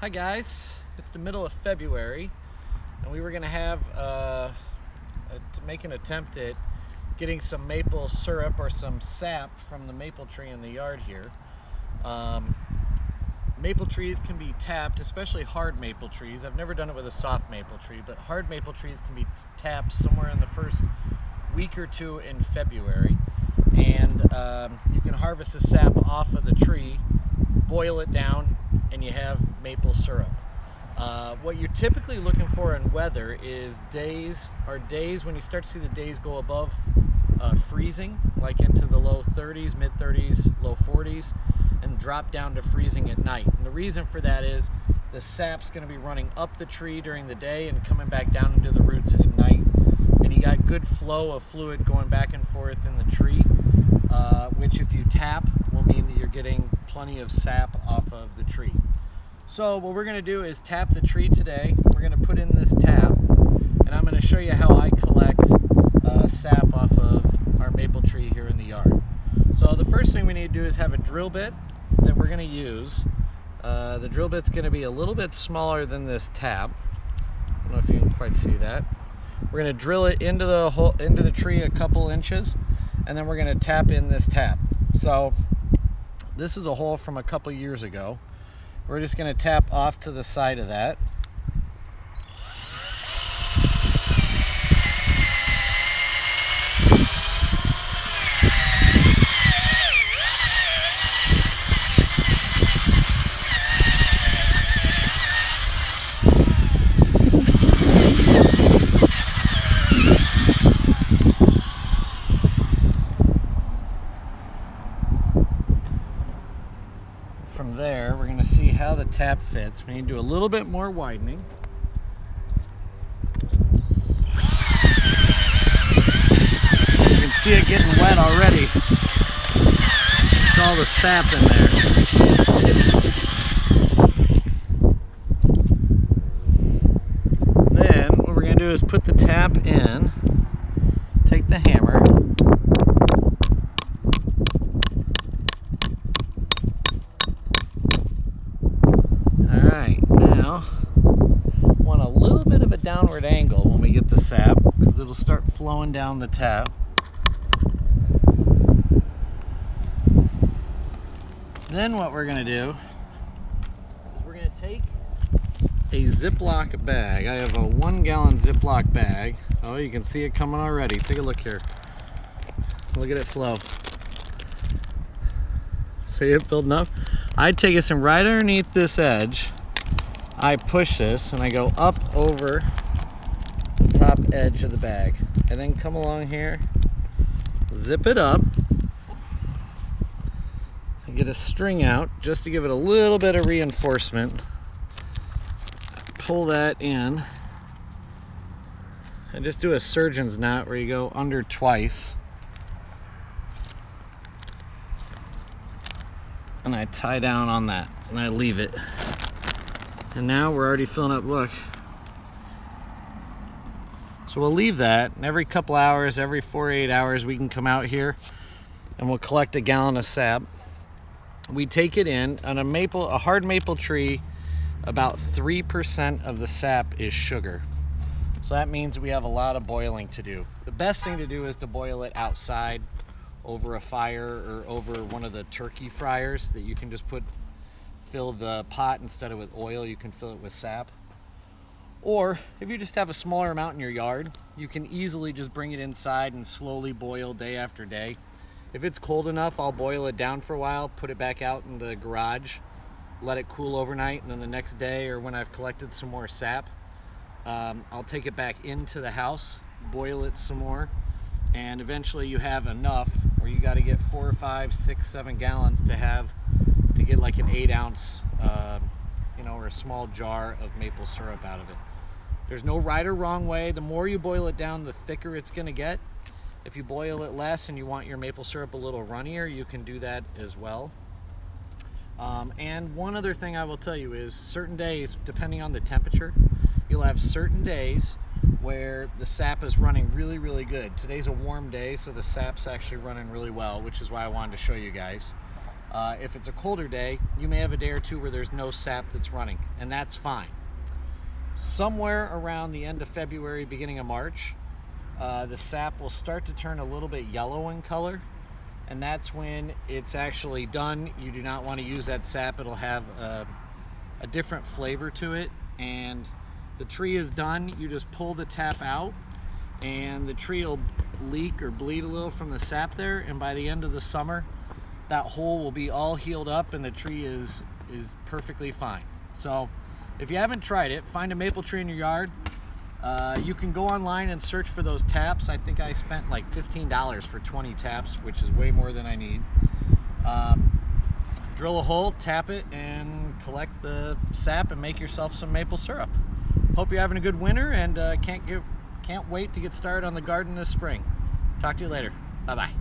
Hi guys, it's the middle of February and we were going to have to make an attempt at getting some maple syrup or some sap from the maple tree in the yard here. Maple trees can be tapped, especially hard maple trees. I've never done it with a soft maple tree, but hard maple trees can be tapped somewhere in the first week or two in February. And you can harvest the sap off of the tree, boil it down, and you have maple syrup. What you're typically looking for in weather is days when you start to see the days go above freezing, like into the low 30s, mid 30s, low 40s, and drop down to freezing at night. And the reason for that is the sap's going to be running up the tree during the day and coming back down into the roots at night. And you got good flow of fluid going back and forth in the tree, which if you tap will mean that you're getting plenty of sap off of the tree. So what we're going to do is tap the tree today. We're going to put in this tap, and I'm going to show you how I collect sap off of our maple tree here in the yard. So the first thing we need to do is have a drill bit that we're going to use. The drill bit's going to be a little bit smaller than this tap. I don't know if you can quite see that. We're going to drill it into the hole, into the tree a couple inches, and then we're going to tap in this tap. So this is a hole from a couple years ago. We're just going to tap off to the side of that. From there, we're going to see how the tap fits. We need to do a little bit more widening. You can see it getting wet already. It's all the sap in there. Then what we're going to do is put the tap in, take the hammer, want a little bit of a downward angle when we get the sap, because it'll start flowing down the tap. Then what we're going to do is we're going to take a Ziploc bag. I have a 1 gallon Ziploc bag. Oh, you can see it coming already. Take a look here. Look at it flow. See it building up? I take it from right underneath this edge. I push this and I go up over the top edge of the bag, and then come along here, zip it up, and get a string out just to give it a little bit of reinforcement. Pull that in and just do a surgeon's knot where you go under twice, and I tie down on that and I leave it. And now we're already filling up, look. So we'll leave that, and every couple hours, every 4 or 8 hours, we can come out here and we'll collect a gallon of sap. We take it in. On a hard maple tree, about 3% of the sap is sugar. So that means we have a lot of boiling to do. The best thing to do is to boil it outside over a fire or over one of the turkey fryers that you can just fill the pot instead of with oil. You can fill it with sap. Or if you just have a smaller amount in your yard, you can easily just bring it inside and slowly boil day after day. If it's cold enough, I'll boil it down for a while, put it back out in the garage, let it cool overnight, and then the next day, or when I've collected some more sap, I'll take it back into the house, boil it some more, and eventually you have enough where you got to get 4 or 5, 6, 7 gallons to get like an 8 ounce, or a small jar of maple syrup out of it. There's no right or wrong way. The more you boil it down, the thicker it's going to get. If you boil it less and you want your maple syrup a little runnier, you can do that as well. And one other thing I will tell you is certain days, depending on the temperature, you'll have certain days where the sap is running really, really good. Today's a warm day, so the sap's actually running really well, which is why I wanted to show you guys. If it's a colder day, you may have a day or two where there's no sap that's running, and that's fine. Somewhere around the end of February, beginning of March, the sap will start to turn a little bit yellow in color, and that's when it's actually done. You do not want to use that sap. It'll have a different flavor to it, and the tree is done. You just pull the tap out, and the tree will leak or bleed a little from the sap there, and by the end of the summer, that hole will be all healed up and the tree is perfectly fine. So if you haven't tried it, find a maple tree in your yard. You can go online and search for those taps. I think I spent like $15 for 20 taps, which is way more than I need. Drill a hole, tap it, and collect the sap and make yourself some maple syrup. Hope you're having a good winter, and can't wait to get started on the garden this spring. Talk to you later. Bye-bye.